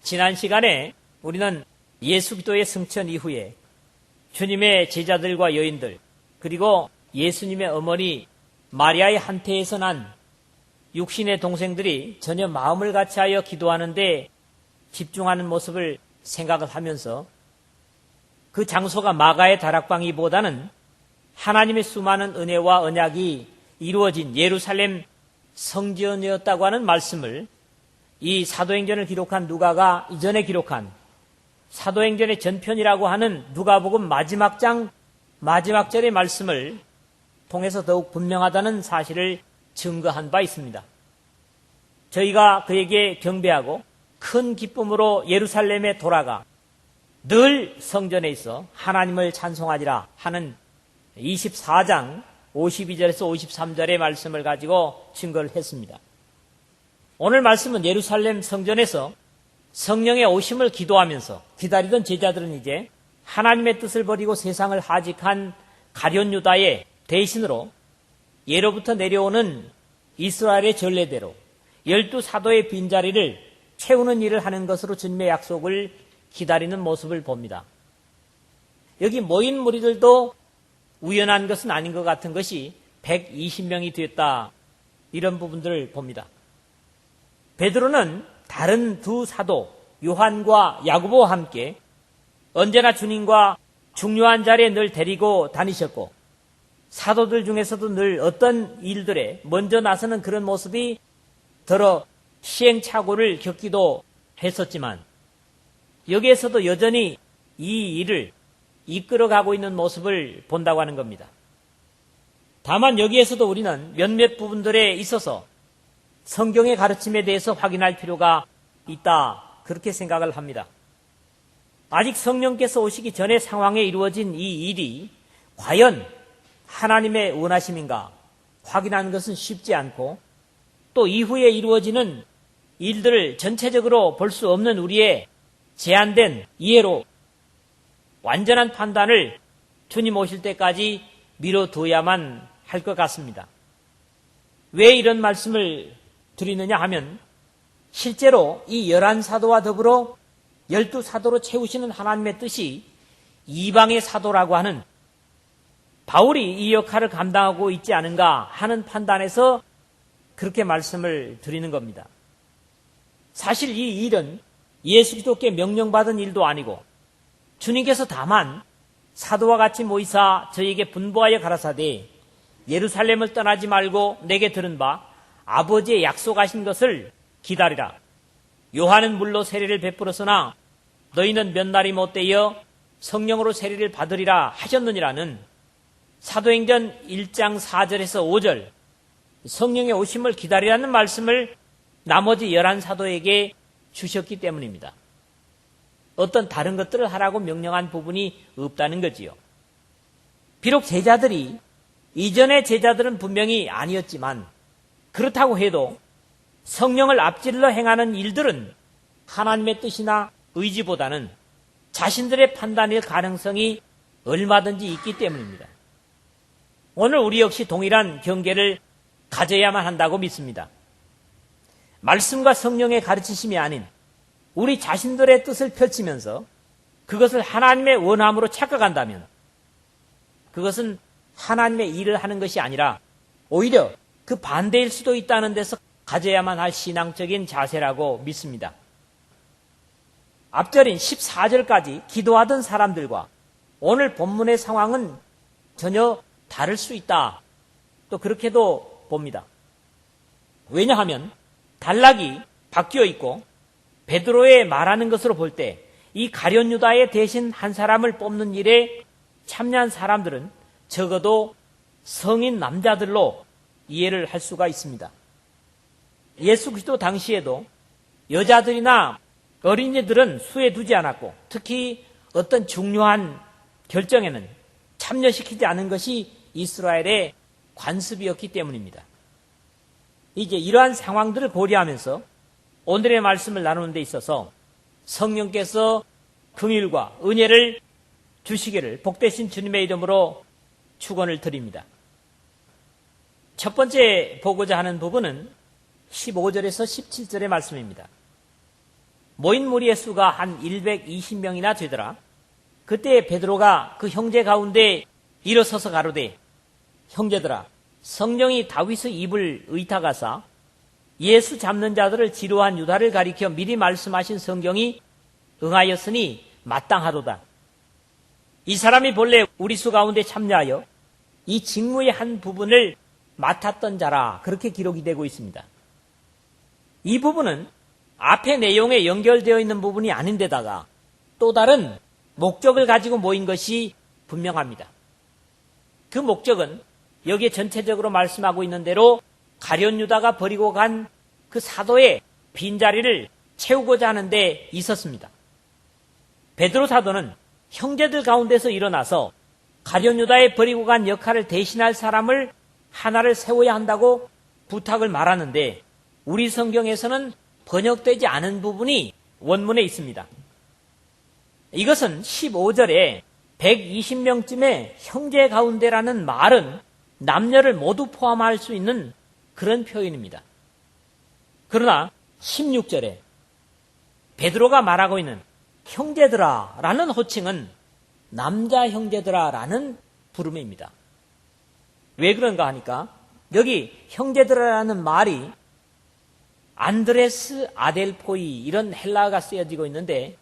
지난 시간에 우리는 예수 그리스도의 승천 이후에 주님의 제자들과 여인들 그리고 예수님의 어머니 마리아의 한태에서 난 육신의 동생들이 전혀 마음을 같이하여 기도하는데 집중하는 모습을 생각을 하면서 그 장소가 마가의 다락방이보다는 하나님의 수많은 은혜와 언약이 이루어진 예루살렘 성전이었다고 하는 말씀을 이 사도행전을 기록한 누가가 이전에 기록한 사도행전의 전편이라고 하는 누가복음 마지막 장 마지막 절의 말씀을 통해서 더욱 분명하다는 사실을 증거한 바 있습니다. 저희가 그에게 경배하고 큰 기쁨으로 예루살렘에 돌아가 늘 성전에 있어 하나님을 찬송하리라 하는 24장 52절에서 53절의 말씀을 가지고 증거를 했습니다. 오늘 말씀은 예루살렘 성전에서 성령의 오심을 기도하면서 기다리던 제자들은 이제 하나님의 뜻을 버리고 세상을 하직한 가룟 유다의 대신으로 예로부터 내려오는 이스라엘의 전례대로 12사도의 빈자리를 채우는 일을 하는 것으로 주님의 약속을 기다리는 모습을 봅니다. 여기 모인 무리들도 우연한 것은 아닌 것 같은 것이 120명이 되었다. 이런 부분들을 봅니다. 베드로는 다른 두 사도 요한과 야고보와 함께 언제나 주님과 중요한 자리에 늘 데리고 다니셨고 사도들 중에서도 늘 어떤 일들에 먼저 나서는 그런 모습이 더러 시행착오를 겪기도 했었지만 여기에서도 여전히 이 일을 이끌어가고 있는 모습을 본다고 하는 겁니다. 다만 여기에서도 우리는 몇몇 부분들에 있어서 성경의 가르침에 대해서 확인할 필요가 있다. 그렇게 생각을 합니다. 아직 성령께서 오시기 전에 상황에 이루어진 이 일이 과연 하나님의 원하심인가 확인하는 것은 쉽지 않고 또 이후에 이루어지는 일들을 전체적으로 볼 수 없는 우리의 제한된 이해로 완전한 판단을 주님 오실 때까지 미뤄둬야만 할 것 같습니다. 왜 이런 말씀을 드리느냐 하면 실제로 이 11사도와 더불어 12사도로 채우시는 하나님의 뜻이 이방의 사도라고 하는 바울이 이 역할을 감당하고 있지 않은가 하는 판단에서 그렇게 말씀을 드리는 겁니다. 사실 이 일은 예수 그리스도께 명령받은 일도 아니고 주님께서 다만 사도와 같이 모이사 저희에게 분부하여 가라사대 예루살렘을 떠나지 말고 내게 들은 바 아버지의 약속하신 것을 기다리라. 요한은 물로 세례를 베풀었으나 너희는 몇 날이 못되어 성령으로 세례를 받으리라 하셨느니라는 사도행전 1장 4절에서 5절 성령의 오심을 기다리라는 말씀을 나머지 11사도에게 주셨기 때문입니다. 어떤 다른 것들을 하라고 명령한 부분이 없다는 거지요. 비록 제자들이 이전의 제자들은 분명히 아니었지만 그렇다고 해도 성령을 앞질러 행하는 일들은 하나님의 뜻이나 의지보다는 자신들의 판단일 가능성이 얼마든지 있기 때문입니다. 오늘 우리 역시 동일한 경계를 가져야만 한다고 믿습니다. 말씀과 성령의 가르치심이 아닌 우리 자신들의 뜻을 펼치면서 그것을 하나님의 원함으로 착각한다면 그것은 하나님의 일을 하는 것이 아니라 오히려 그 반대일 수도 있다는 데서 가져야만 할 신앙적인 자세라고 믿습니다. 앞절인 14절까지 기도하던 사람들과 오늘 본문의 상황은 전혀 다를 수 있다. 또 그렇게도 봅니다. 왜냐하면 단락이 바뀌어 있고 베드로의 말하는 것으로 볼 때 이 가룟 유다의 대신 한 사람을 뽑는 일에 참여한 사람들은 적어도 성인 남자들로 이해를 할 수가 있습니다. 예수 그리스도 당시에도 여자들이나 어린이들은 수에 두지 않았고 특히 어떤 중요한 결정에는 참여시키지 않은 것이 이스라엘의 관습이었기 때문입니다. 이제 이러한 상황들을 고려하면서 오늘의 말씀을 나누는 데 있어서 성령께서 긍휼과 은혜를 주시기를 복되신 주님의 이름으로 축원을 드립니다. 첫 번째 보고자 하는 부분은 15절에서 17절의 말씀입니다. 모인 무리의 수가 한 120명이나 되더라. 그때 베드로가 그 형제 가운데 일어서서 가로되 형제들아 성령이 다윗의 입을 의탁하사 예수 잡는 자들을 지루한 유다를 가리켜 미리 말씀하신 성경이 응하였으니 마땅하도다. 이 사람이 본래 우리 수 가운데 참여하여 이 직무의 한 부분을 맡았던 자라 그렇게 기록이 되고 있습니다. 이 부분은 앞의 내용에 연결되어 있는 부분이 아닌데다가 또 다른 목적을 가지고 모인 것이 분명합니다. 그 목적은 여기에 전체적으로 말씀하고 있는 대로 가룟 유다가 버리고 간 그 사도의 빈자리를 채우고자 하는 데 있었습니다. 베드로 사도는 형제들 가운데서 일어나서 가룟 유다에 버리고 간 역할을 대신할 사람을 하나를 세워야 한다고 부탁을 말하는데 우리 성경에서는 번역되지 않은 부분이 원문에 있습니다. 이것은 15절에 120명쯤의 형제 가운데라는 말은 남녀를 모두 포함할 수 있는 그런 표현입니다. 그러나 16절에 베드로가 말하고 있는 형제들아 라는 호칭은 남자 형제들아 라는 부름입니다. 왜 그런가 하니까 여기 형제들아라는 말이 안드레스 아델포이 이런 헬라어가 쓰여지고 있는데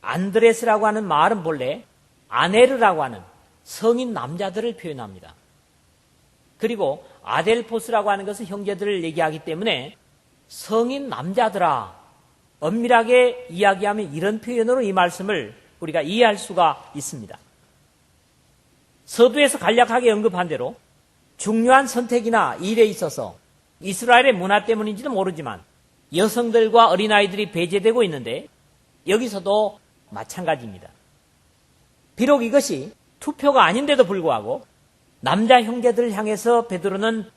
안드레스라고 하는 말은 본래 아네르라고 하는 성인 남자들을 표현합니다. 그리고 아델포스라고 하는 것은 형제들을 얘기하기 때문에 성인 남자들아 엄밀하게 이야기하면 이런 표현으로 이 말씀을 우리가 이해할 수가 있습니다. 서두에서 간략하게 언급한 대로 중요한 선택이나 일에 있어서 이스라엘의 문화 때문인지도 모르지만 여성들과 어린아이들이 배제되고 있는데 여기서도 마찬가지입니다. 비록 이것이 투표가 아닌데도 불구하고 남자 형제들을 향해서 베드로는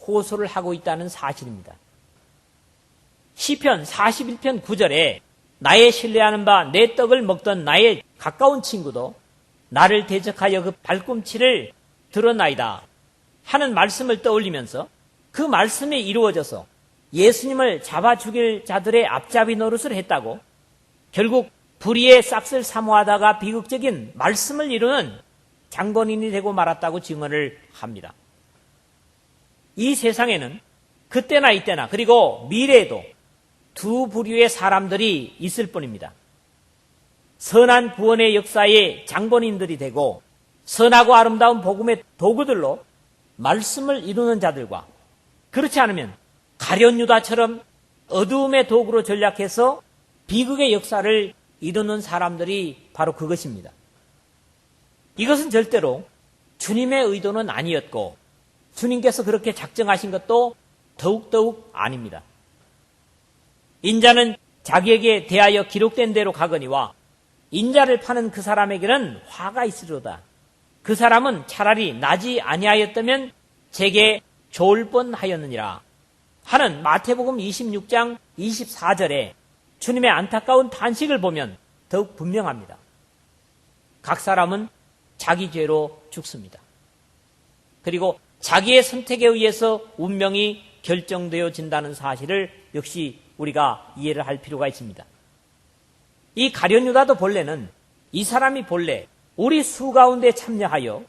호소를 하고 있다는 사실입니다. 시편 41편 9절에 나의 신뢰하는 바 내 떡을 먹던 나의 가까운 친구도 나를 대적하여 그 발꿈치를 들었나이다 하는 말씀을 떠올리면서 그 말씀이 이루어져서 예수님을 잡아 죽일 자들의 앞잡이 노릇을 했다고 결국 불의의 싹을 사모하다가 비극적인 말씀을 이루는 장본인이 되고 말았다고 증언을 합니다. 이 세상에는 그때나 이때나 그리고 미래에도 두 부류의 사람들이 있을 뿐입니다. 선한 구원의 역사의 장본인들이 되고 선하고 아름다운 복음의 도구들로 말씀을 이루는 자들과 그렇지 않으면 가룟 유다처럼 어두움의 도구로 전략해서 비극의 역사를 이루는 사람들이 바로 그것입니다. 이것은 절대로 주님의 의도는 아니었고 주님께서 그렇게 작정하신 것도 더욱더욱 아닙니다. 인자는 자기에게 대하여 기록된 대로 가거니와 인자를 파는 그 사람에게는 화가 있으리로다. 그 사람은 차라리 나지 아니하였다면 제게 좋을 뻔하였느니라 하는 마태복음 26장 24절에 주님의 안타까운 탄식을 보면 더욱 분명합니다. 각 사람은 자기 죄로 죽습니다. 그리고 자기의 선택에 의해서 운명이 결정되어진다는 사실을 역시 우리가 이해를 할 필요가 있습니다. 이 가룟 유다도 본래는 이 사람이 본래 우리 수 가운데 참여하여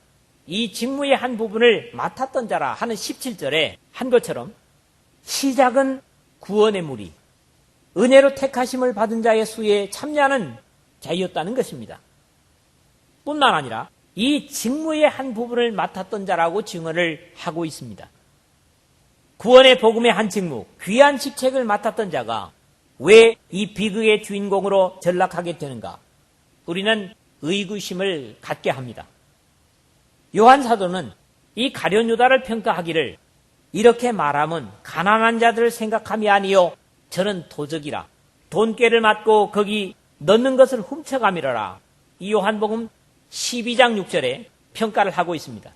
이 직무의 한 부분을 맡았던 자라 하는 17절에 한 것처럼 시작은 구원의 무리, 은혜로 택하심을 받은 자의 수에 참여하는 자였다는 것입니다. 뿐만 아니라 이 직무의 한 부분을 맡았던 자라고 증언을 하고 있습니다. 구원의 복음의 한 직무, 귀한 직책을 맡았던 자가 왜 이 비극의 주인공으로 전락하게 되는가? 우리는 의구심을 갖게 합니다. 요한 사도는 이 가룟 유다를 평가하기를 이렇게 말하면 가난한 자들을 생각함이 아니요 저는 도적이라 돈꾀를 맞고 거기 넣는 것을 훔쳐가미러라. 이 요한복음 12장 6절에 평가를 하고 있습니다.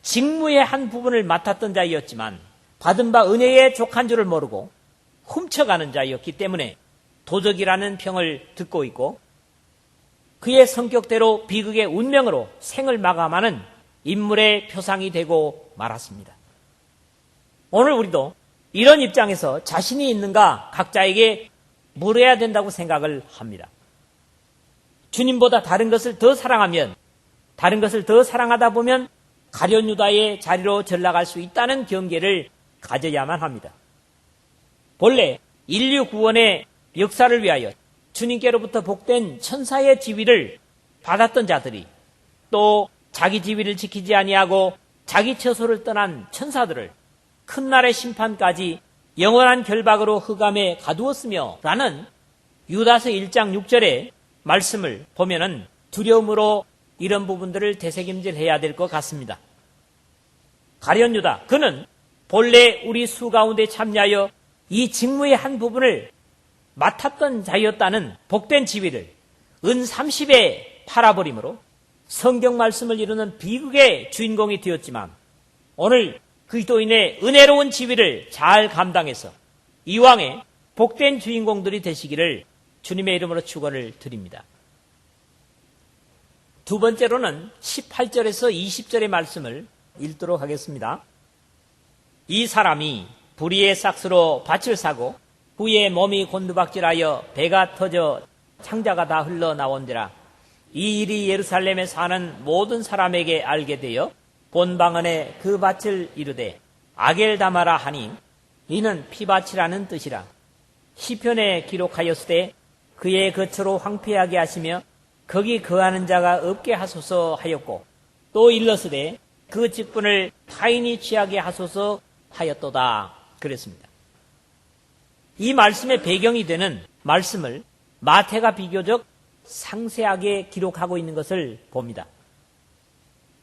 직무의 한 부분을 맡았던 자였지만 받은 바 은혜에 족한 줄을 모르고 훔쳐가는 자였기 때문에 도적이라는 평을 듣고 있고 그의 성격대로 비극의 운명으로 생을 마감하는 인물의 표상이 되고 말았습니다. 오늘 우리도 이런 입장에서 자신이 있는가 각자에게 물어야 된다고 생각을 합니다. 주님보다 다른 것을 더 사랑하면, 다른 것을 더 사랑하다 보면 가룟 유다의 자리로 전락할 수 있다는 경계를 가져야만 합니다. 본래 인류 구원의 역사를 위하여 주님께로부터 복된 천사의 지위를 받았던 자들이 또 자기 지위를 지키지 아니하고 자기 처소를 떠난 천사들을 큰 날의 심판까지 영원한 결박으로 흑암에 가두었으며 라는 유다서 1장 6절의 말씀을 보면은 두려움으로 이런 부분들을 되새김질해야 될 것 같습니다. 가룟 유다, 그는 본래 우리 수 가운데 참여하여 이 직무의 한 부분을 맡았던 자였다는 복된 지위를 은 30에 팔아버림으로 성경 말씀을 이루는 비극의 주인공이 되었지만 오늘 그리스도인의 은혜로운 지위를 잘 감당해서 이왕의 복된 주인공들이 되시기를 주님의 이름으로 축원을 드립니다. 두 번째로는 18절에서 20절의 말씀을 읽도록 하겠습니다. 이 사람이 불의의 삭스로 밭을 사고 후에 몸이 곤두박질하여 배가 터져 창자가 다 흘러나온지라. 이 일이 예루살렘에 사는 모든 사람에게 알게 되어 본방언에 그 밭을 이르되 아겔다마라 하니 이는 피밭이라는 뜻이라. 시편에 기록하였으되 그의 거처로 황폐하게 하시며 거기 거하는 자가 없게 하소서 하였고 또 일렀으되 그 직분을 타인이 취하게 하소서 하였도다 그랬습니다. 이 말씀의 배경이 되는 말씀을 마태가 비교적 상세하게 기록하고 있는 것을 봅니다.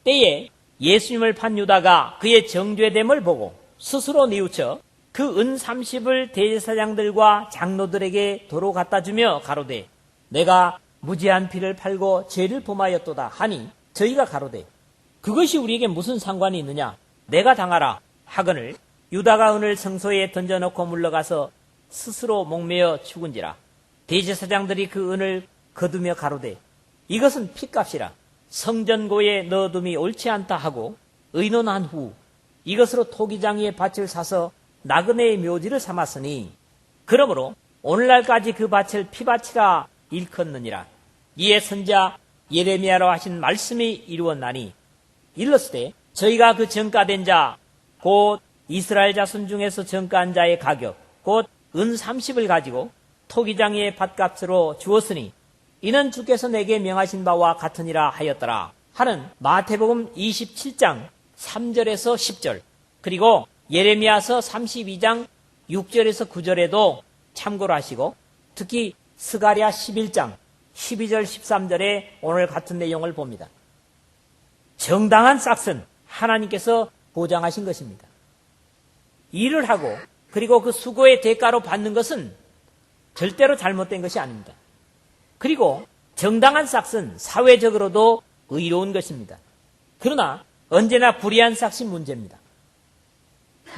때에 예수님을 판 유다가 그의 정죄됨을 보고 스스로 뉘우쳐 그 은 30을 대제사장들과 장로들에게 도로 갖다 주며 가로되 내가 무지한 피를 팔고 죄를 범하였도다 하니 저희가 가로되 그것이 우리에게 무슨 상관이 있느냐 내가 당하라 하거늘 유다가 은을 성소에 던져놓고 물러가서 스스로 목매어 죽은지라. 대제사장들이 그 은을 거두며 가로되 이것은 핏값이라 성전고에 넣어둠이 옳지 않다 하고 의논한 후 이것으로 토기장이의 밭을 사서 나그네의 묘지를 삼았으니 그러므로 오늘날까지 그 밭을 피밭이라 일컫느니라. 이에 선자 예레미야로 하신 말씀이 이루었나니 일렀으되 저희가 그 정가된 자 곧 이스라엘 자손 중에서 정가한 자의 가격 곧 은 30을 가지고 토기장이의 밭값으로 주었으니 이는 주께서 내게 명하신 바와 같으니라 하였더라 하는 마태복음 27장 3절에서 10절 그리고 예레미야서 32장 6절에서 9절에도 참고를 하시고 특히 스가랴 11장 12절 13절에 오늘 같은 내용을 봅니다. 정당한 싹은 하나님께서 보장하신 것입니다. 일을 하고 그리고 그 수고의 대가로 받는 것은 절대로 잘못된 것이 아닙니다. 그리고 정당한 싹은 사회적으로도 의로운 것입니다. 그러나 언제나 불의한 싹이 문제입니다.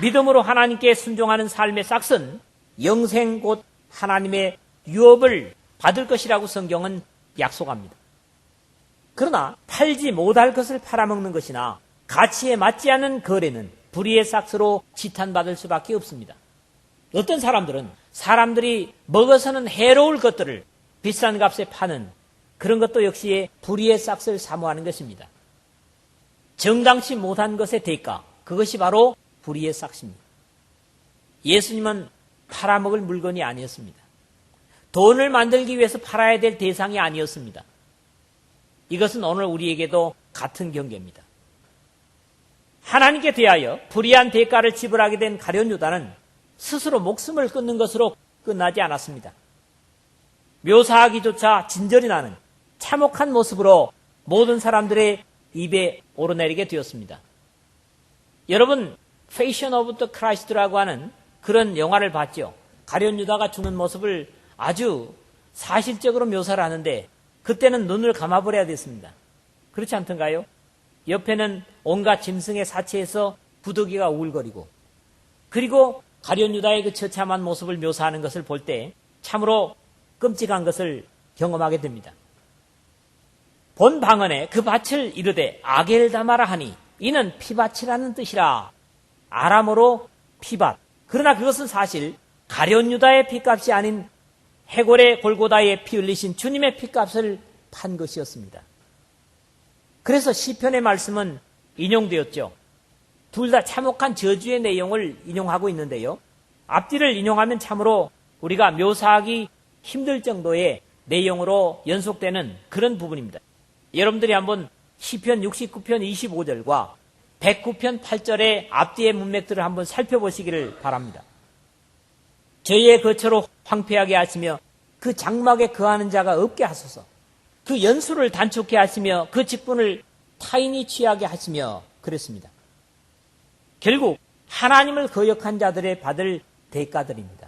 믿음으로 하나님께 순종하는 삶의 싹은 영생 곧 하나님의 유업을 받을 것이라고 성경은 약속합니다. 그러나 팔지 못할 것을 팔아먹는 것이나 가치에 맞지 않는 거래는 불의의 싹으로 지탄받을 수밖에 없습니다. 어떤 사람들은 사람들이 먹어서는 해로울 것들을 비싼 값에 파는 그런 것도 역시 불의의 싹을 사모하는 것입니다. 정당치 못한 것의 대가, 그것이 바로 불의의 싹입니다. 예수님은 팔아먹을 물건이 아니었습니다. 돈을 만들기 위해서 팔아야 될 대상이 아니었습니다. 이것은 오늘 우리에게도 같은 경계입니다. 하나님께 대하여 불의한 대가를 지불하게 된 가룟 유다는 스스로 목숨을 끊는 것으로 끝나지 않았습니다. 묘사하기조차 진절이 나는 참혹한 모습으로 모든 사람들의 입에 오르내리게 되었습니다. 여러분, Passion of the Christ라고 하는 그런 영화를 봤죠. 가룟 유다가 죽는 모습을 아주 사실적으로 묘사를 하는데 그때는 눈을 감아버려야 됐습니다. 그렇지 않던가요? 옆에는 온갖 짐승의 사체에서 부더기가 우글거리고 그리고 가룟 유다의 그 처참한 모습을 묘사하는 것을 볼 때 참으로 끔찍한 것을 경험하게 됩니다. 본 방언에 그 밭을 이르되 아겔다마라 하니 이는 피밭이라는 뜻이라. 아람어로 피밭. 그러나 그것은 사실 가룟 유다의 핏값이 아닌 해골의 골고다에 피 흘리신 주님의 피값을 판 것이었습니다. 그래서 시편의 말씀은 인용되었죠. 둘 다 참혹한 저주의 내용을 인용하고 있는데요. 앞뒤를 인용하면 참으로 우리가 묘사하기 힘들 정도의 내용으로 연속되는 그런 부분입니다. 여러분들이 한번 시편 69편 25절과 109편 8절의 앞뒤의 문맥들을 한번 살펴보시기를 바랍니다. 저희의 거처로 황폐하게 하시며 그 장막에 거하는 자가 없게 하소서. 그 연수를 단축해 하시며 그 직분을 타인이 취하게 하시며 그랬습니다. 결국 하나님을 거역한 자들의 받을 대가들입니다.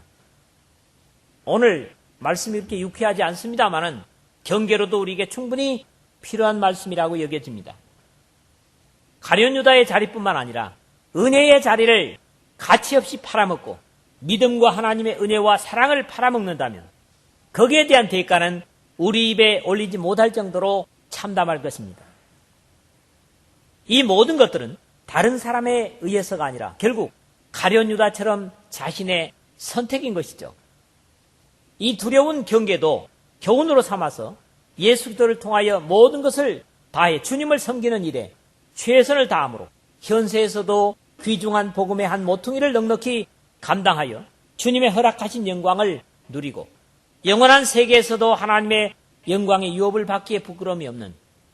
오늘 말씀이 이렇게 유쾌하지 않습니다만은 경계로도 우리에게 충분히 필요한 말씀이라고 여겨집니다. 가룟 유다의 자리뿐만 아니라 은혜의 자리를 가치 없이 팔아먹고 믿음과 하나님의 은혜와 사랑을 팔아먹는다면 거기에 대한 대가는 우리 입에 올리지 못할 정도로 참담할 것입니다. 이 모든 것들은 다른 사람에 의해서가 아니라 결국 가룟 유다처럼 자신의 선택인 것이죠. 이 두려운 경계도 교훈으로 삼아서 예수 그리스도를 통하여 모든 것을 다해 주님을 섬기는 일에 최선을 다함으로 현세에서도 귀중한 복음의 한 모퉁이를 넉넉히 감당하여 주님의 허락하신 영광을 누리고 영원한 세계에서도 하나님의 영광의 유업을 받기에 부끄러움이 없는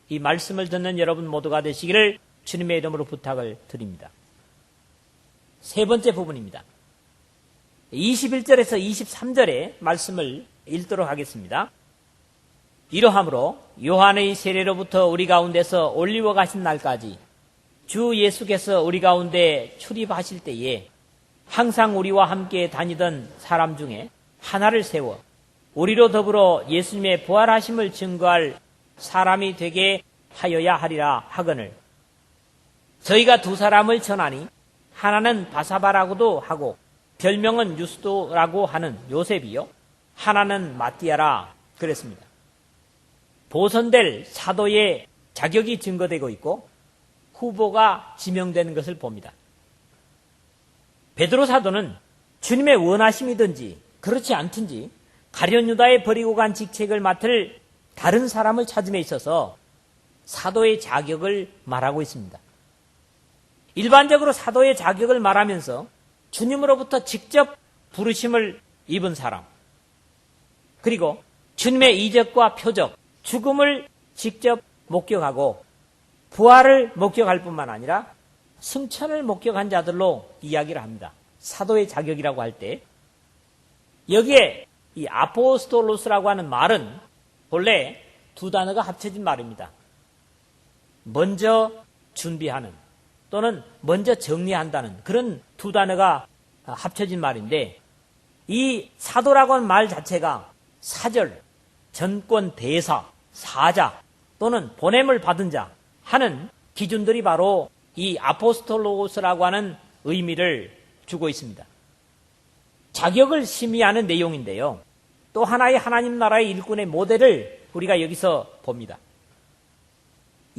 이 말씀을 듣는 여러분 모두가 되시기를 주님의 이름으로 부탁을 드립니다. 세 번째 부분입니다. 21절에서 23절의 말씀을 읽도록 하겠습니다. 이러함으로 요한의 세례로부터 우리 가운데서 올리워 가신 날까지 주 예수께서 우리 가운데 출입하실 때에 항상 우리와 함께 다니던 사람 중에 하나를 세워 우리로 더불어 예수님의 부활하심을 증거할 사람이 되게 하여야 하리라 하거늘 저희가 두 사람을 전하니 하나는 바사바라고도 하고 별명은 유스도라고 하는 요셉이요 하나는 마띠아라 그랬습니다. 보선될 사도의 자격이 증거되고 있고 후보가 지명되는 것을 봅니다. 베드로 사도는 주님의 원하심이든지 그렇지 않든지 가룟 유다에 버리고 간 직책을 맡을 다른 사람을 찾음에 있어서 사도의 자격을 말하고 있습니다. 일반적으로 사도의 자격을 말하면서 주님으로부터 직접 부르심을 입은 사람 그리고 주님의 이적과 표적, 죽음을 직접 목격하고 부활을 목격할 뿐만 아니라 승천을 목격한 자들로 이야기를 합니다. 사도의 자격이라고 할 때 여기에 이 아포스톨로스라고 하는 말은 본래 두 단어가 합쳐진 말입니다. 먼저 준비하는 또는 먼저 정리한다는 그런 두 단어가 합쳐진 말인데 이 사도라고 하는 말 자체가 사절, 전권 대사, 사자 또는 보냄을 받은 자 하는 기준들이 바로 이 아포스톨로스라고 하는 의미를 주고 있습니다. 자격을 심의하는 내용인데요. 또 하나의 하나님 나라의 일꾼의 모델을 우리가 여기서 봅니다.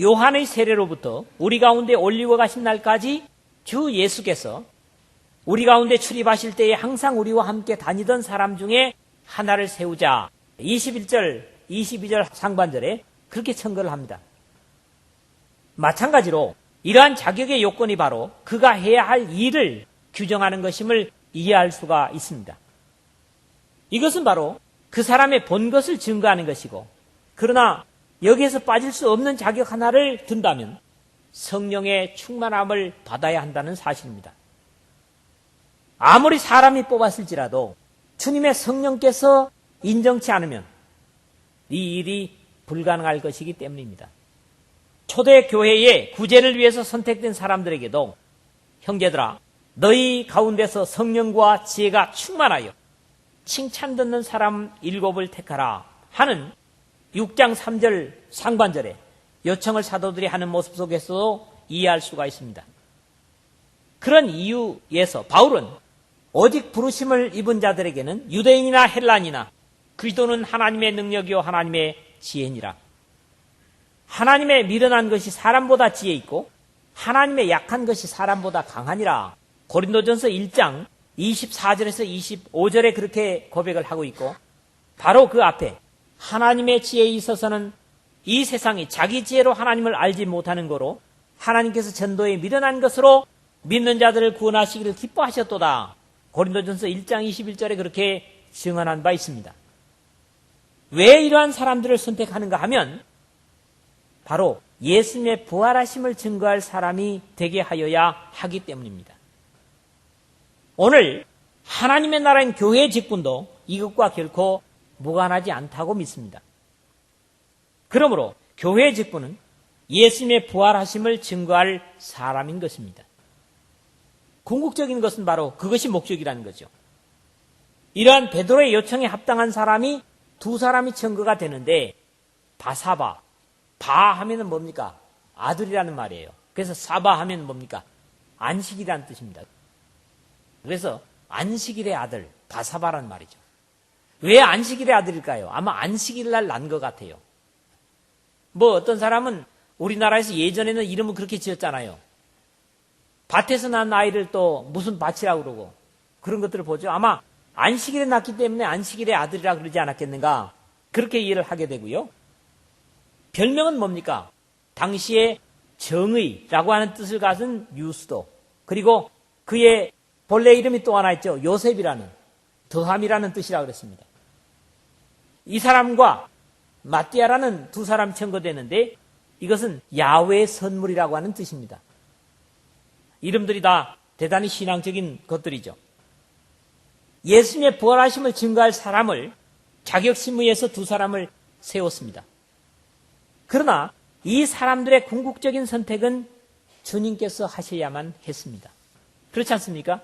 요한의 세례로부터 우리 가운데 올리워 가신 날까지 주 예수께서 우리 가운데 출입하실 때에 항상 우리와 함께 다니던 사람 중에 하나를 세우자 21절, 22절 상반절에 그렇게 청구를 합니다. 마찬가지로 이러한 자격의 요건이 바로 그가 해야 할 일을 규정하는 것임을 이해할 수가 있습니다. 이것은 바로 그 사람의 본 것을 증거하는 것이고 그러나 여기에서 빠질 수 없는 자격 하나를 든다면 성령의 충만함을 받아야 한다는 사실입니다. 아무리 사람이 뽑았을지라도 주님의 성령께서 인정치 않으면 이 일이 불가능할 것이기 때문입니다. 초대 교회의 구제를 위해서 선택된 사람들에게도 형제들아 너희 가운데서 성령과 지혜가 충만하여 칭찬 듣는 사람 7을 택하라 하는 6장 3절 상반절에 요청을 사도들이 하는 모습 속에서도 이해할 수가 있습니다. 그런 이유에서 바울은 오직 부르심을 입은 자들에게는 유대인이나 헬란이나 그리스도는 하나님의 능력이요 하나님의 지혜니라. 하나님의 미련한 것이 사람보다 지혜 있고 하나님의 약한 것이 사람보다 강하니라. 고린도전서 1장 24절에서 25절에 그렇게 고백을 하고 있고 바로 그 앞에 하나님의 지혜에 있어서는 이 세상이 자기 지혜로 하나님을 알지 못하는 거로 하나님께서 전도에 미련한 것으로 믿는 자들을 구원하시기를 기뻐하셨도다. 고린도전서 1장 21절에 그렇게 증언한 바 있습니다. 왜 이러한 사람들을 선택하는가 하면 바로 예수님의 부활하심을 증거할 사람이 되게 하여야 하기 때문입니다. 오늘 하나님의 나라인 교회의 직분도 이것과 결코 무관하지 않다고 믿습니다. 그러므로 교회의 직분은 예수님의 부활하심을 증거할 사람인 것입니다. 궁극적인 것은 바로 그것이 목적이라는 거죠. 이러한 베드로의 요청에 합당한 사람이 두 사람이 증거가 되는데 바사바, 바 하면은 뭡니까? 아들이라는 말이에요. 그래서 사바 하면 뭡니까? 안식이라는 뜻입니다. 그래서 안식일의 아들, 바사바라는 말이죠. 왜 안식일의 아들일까요? 아마 안식일 날 난 것 같아요. 뭐 어떤 사람은 우리나라에서 예전에는 이름을 그렇게 지었잖아요. 밭에서 난 아이를 또 무슨 밭이라고 그러고 그런 것들을 보죠. 아마 안식일에 낳기 때문에 안식일의 아들이라 그러지 않았겠는가, 그렇게 이해를 하게 되고요. 별명은 뭡니까? 당시에 정의라고 하는 뜻을 가진 유스도, 그리고 그의 본래 이름이 또 하나 있죠. 요셉이라는, 더함이라는 뜻이라고 그랬습니다. 이 사람과 마띠아라는 두 사람이 청거되는데 이것은 야훼의 선물이라고 하는 뜻입니다. 이름들이 다 대단히 신앙적인 것들이죠. 예수님의 부활하심을 증거할 사람을 자격신무에서 두 사람을 세웠습니다. 그러나 이 사람들의 궁극적인 선택은 주님께서 하셔야만 했습니다. 그렇지 않습니까?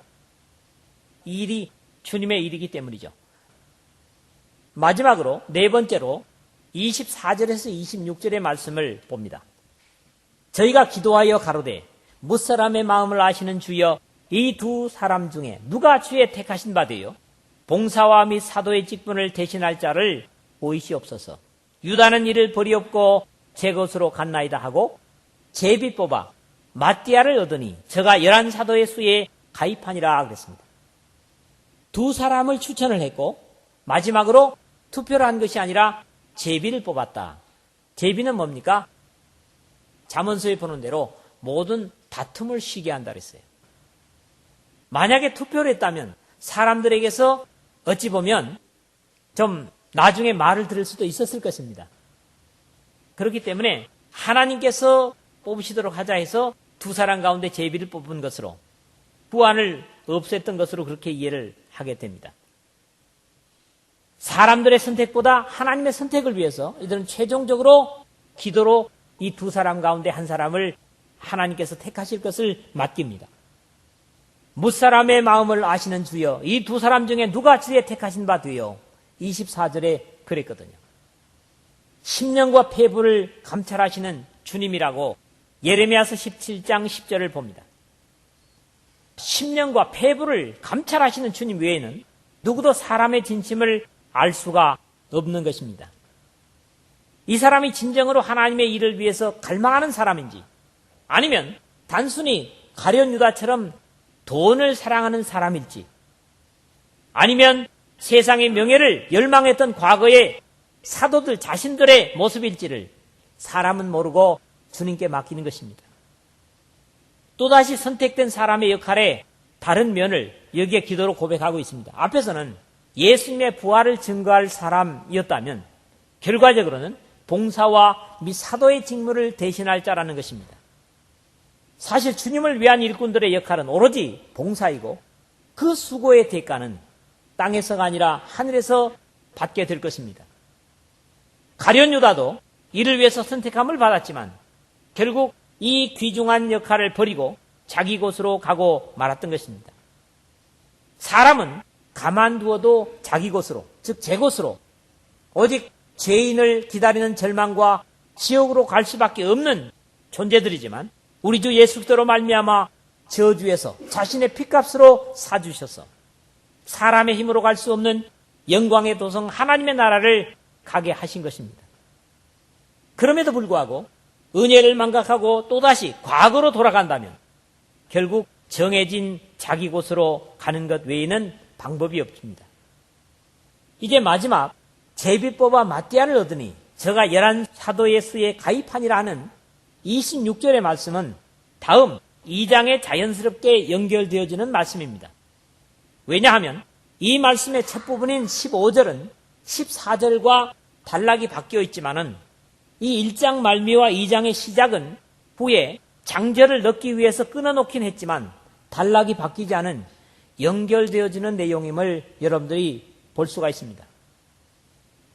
이 일이 주님의 일이기 때문이죠. 마지막으로 네 번째로 24절에서 26절의 말씀을 봅니다. 저희가 기도하여 가로되 무사람의 마음을 아시는 주여, 이 두 사람 중에 누가 주의 택하신 바 되요? 봉사와 및 사도의 직분을 대신할 자를 보이시옵소서. 유다는 이를 버리옵고 제 것으로 갔나이다 하고 제비 뽑아 마띠아를 얻으니 저가 11사도의 수에 가입하니라 그랬습니다. 두 사람을 추천을 했고 마지막으로 투표를 한 것이 아니라 제비를 뽑았다. 제비는 뭡니까? 잠언서에 보는 대로 모든 다툼을 쉬게 한다 그랬어요. 만약에 투표를 했다면 사람들에게서 어찌 보면 좀 나중에 말을 들을 수도 있었을 것입니다. 그렇기 때문에 하나님께서 뽑으시도록 하자 해서 두 사람 가운데 제비를 뽑은 것으로 후환을 없앴던 것으로 그렇게 이해를 하게 됩니다. 사람들의 선택보다 하나님의 선택을 위해서 이들은 최종적으로 기도로 이 두 사람 가운데 한 사람을 하나님께서 택하실 것을 맡깁니다. 무사람의 마음을 아시는 주여, 이 두 사람 중에 누가 주의 택하신 바 되요? 24절에 그랬거든요. 심령과 폐부를 감찰하시는 주님이라고 예레미야서 17장 10절을 봅니다. 심령과 폐부를 감찰하시는 주님 외에는 누구도 사람의 진심을 알 수가 없는 것입니다. 이 사람이 진정으로 하나님의 일을 위해서 갈망하는 사람인지, 아니면 단순히 가룟 유다처럼 돈을 사랑하는 사람일지, 아니면 세상의 명예를 열망했던 과거의 사도들 자신들의 모습일지를 사람은 모르고 주님께 맡기는 것입니다. 또다시 선택된 사람의 역할의 다른 면을 여기에 기도로 고백하고 있습니다. 앞에서는 예수님의 부활을 증거할 사람이었다면 결과적으로는 봉사와 및 사도의 직무를 대신할 자라는 것입니다. 사실 주님을 위한 일꾼들의 역할은 오로지 봉사이고 그 수고의 대가는 땅에서가 아니라 하늘에서 받게 될 것입니다. 가룟 유다도 이를 위해서 선택함을 받았지만 결국 이 귀중한 역할을 버리고 자기 곳으로 가고 말았던 것입니다. 사람은 가만두어도 자기 곳으로, 즉 제 곳으로, 오직 죄인을 기다리는 절망과 지옥으로 갈 수밖에 없는 존재들이지만 우리 주 예수 그리스도로 말미암아 저주에서 자신의 피값으로 사주셔서 사람의 힘으로 갈 수 없는 영광의 도성 하나님의 나라를 가게 하신 것입니다. 그럼에도 불구하고 은혜를 망각하고 또다시 과거로 돌아간다면 결국 정해진 자기 곳으로 가는 것 외에는 방법이 없습니다. 이제 마지막 제비뽑아 마띠아를 얻으니 저가 11사도의 수에 가입하니라 하는 26절의 말씀은 다음 2장에 자연스럽게 연결되어지는 말씀입니다. 왜냐하면 이 말씀의 첫 부분인 15절은 14절과 단락이 바뀌어 있지만은 이 1장 말미와 2장의 시작은 후에 장절을 넣기 위해서 끊어놓긴 했지만 단락이 바뀌지 않은 연결되어지는 내용임을 여러분들이 볼 수가 있습니다.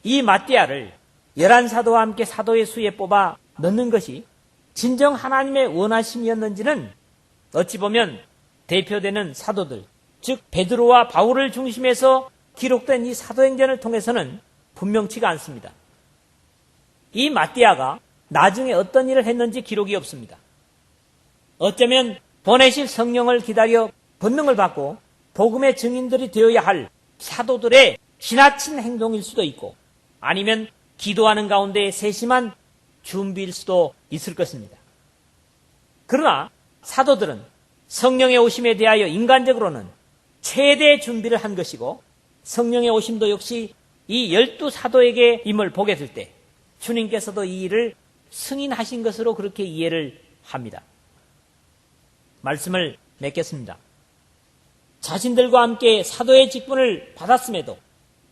이 마띠아를 11사도와 함께 사도의 수에 뽑아 넣는 것이 진정 하나님의 원하심이었는지는 어찌 보면 대표되는 사도들, 즉 베드로와 바울을 중심해서 기록된 이 사도행전을 통해서는 분명치가 않습니다. 이 마띠아가 나중에 어떤 일을 했는지 기록이 없습니다. 어쩌면 보내실 성령을 기다려 권능을 받고 복음의 증인들이 되어야 할 사도들의 지나친 행동일 수도 있고 아니면 기도하는 가운데 세심한 준비일 수도 있을 것입니다. 그러나 사도들은 성령의 오심에 대하여 인간적으로는 최대 준비를 한 것이고 성령의 오심도 역시 이 12사도에게 임을 보게 될 때 주님께서도 이 일을 승인하신 것으로 그렇게 이해를 합니다. 말씀을 맺겠습니다. 자신들과 함께 사도의 직분을 받았음에도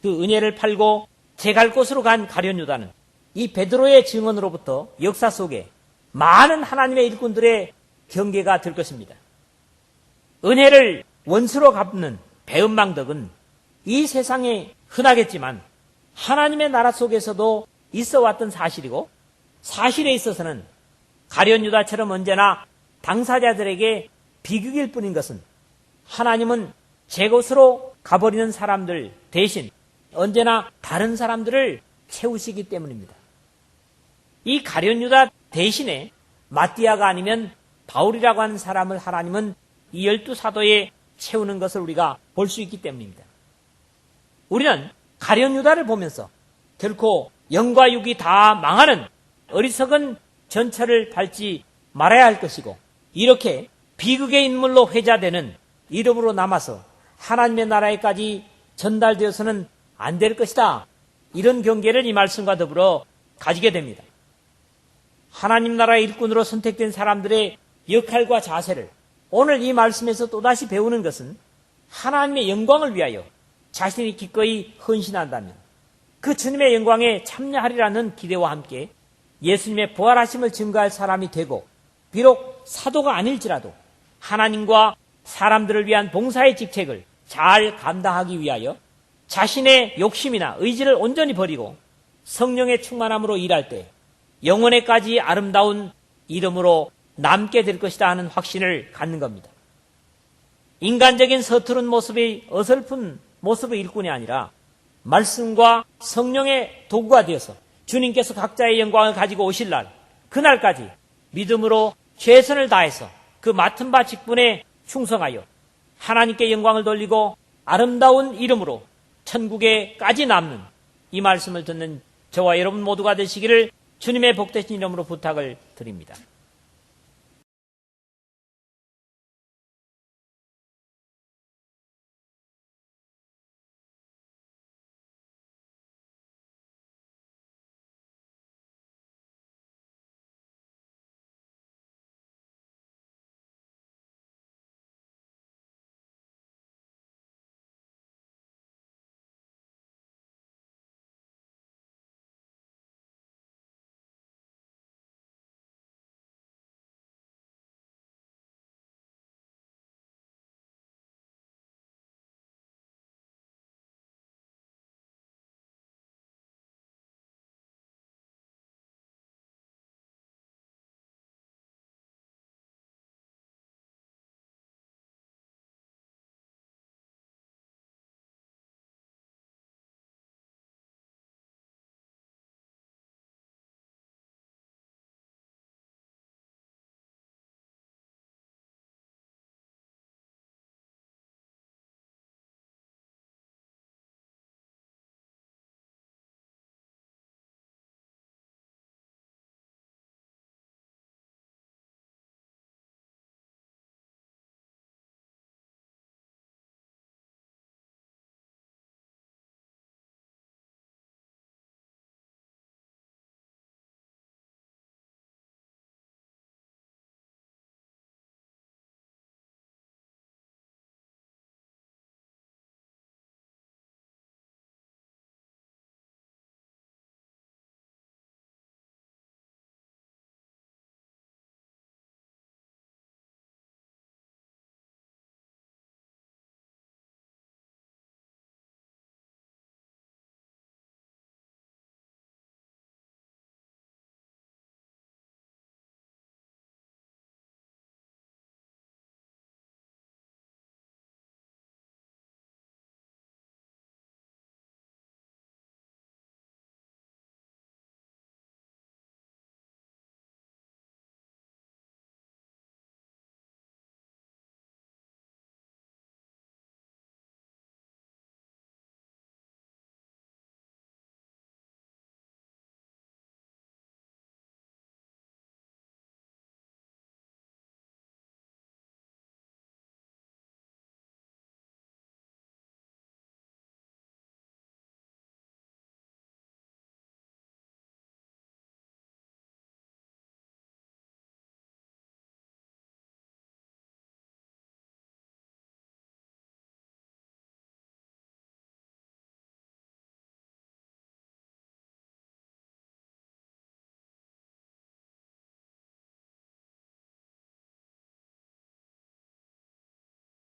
그 은혜를 팔고 제갈 곳으로 간 가룟 유다는 이 베드로의 증언으로부터 역사 속에 많은 하나님의 일꾼들의 경계가 될 것입니다. 은혜를 원수로 갚는 배은망덕은 이 세상에 흔하겠지만 하나님의 나라 속에서도 있어 왔던 사실이고 사실에 있어서는 가룟 유다처럼 언제나 당사자들에게 비극일 뿐인 것은 하나님은 제 곳으로 가버리는 사람들 대신 언제나 다른 사람들을 채우시기 때문입니다. 이 가룟 유다 대신에 마띠아가 아니면 바울이라고 하는 사람을 하나님은 이 12사도에 채우는 것을 우리가 볼 수 있기 때문입니다. 우리는 가룟 유다를 보면서 결코 영과 육이 다 망하는 어리석은 전철을 밟지 말아야 할 것이고 이렇게 비극의 인물로 회자되는 이름으로 남아서 하나님의 나라에까지 전달되어서는 안 될 것이다. 이런 경계를 이 말씀과 더불어 가지게 됩니다. 하나님 나라의 일꾼으로 선택된 사람들의 역할과 자세를 오늘 이 말씀에서 또다시 배우는 것은 하나님의 영광을 위하여 자신이 기꺼이 헌신한다면 그 주님의 영광에 참여하리라는 기대와 함께 예수님의 부활하심을 증거할 사람이 되고 비록 사도가 아닐지라도 하나님과 사람들을 위한 봉사의 직책을 잘 감당하기 위하여 자신의 욕심이나 의지를 온전히 버리고 성령의 충만함으로 일할 때 영원에까지 아름다운 이름으로 남게 될 것이다 하는 확신을 갖는 겁니다. 인간적인 서투른 모습이 어설픈 모습의 일꾼이 아니라 말씀과 성령의 도구가 되어서 주님께서 각자의 영광을 가지고 오실 날 그날까지 믿음으로 최선을 다해서 그 맡은 바 직분에 충성하여 하나님께 영광을 돌리고 아름다운 이름으로 천국에까지 남는 이 말씀을 듣는 저와 여러분 모두가 되시기를 주님의 복되신 이름으로 부탁을 드립니다.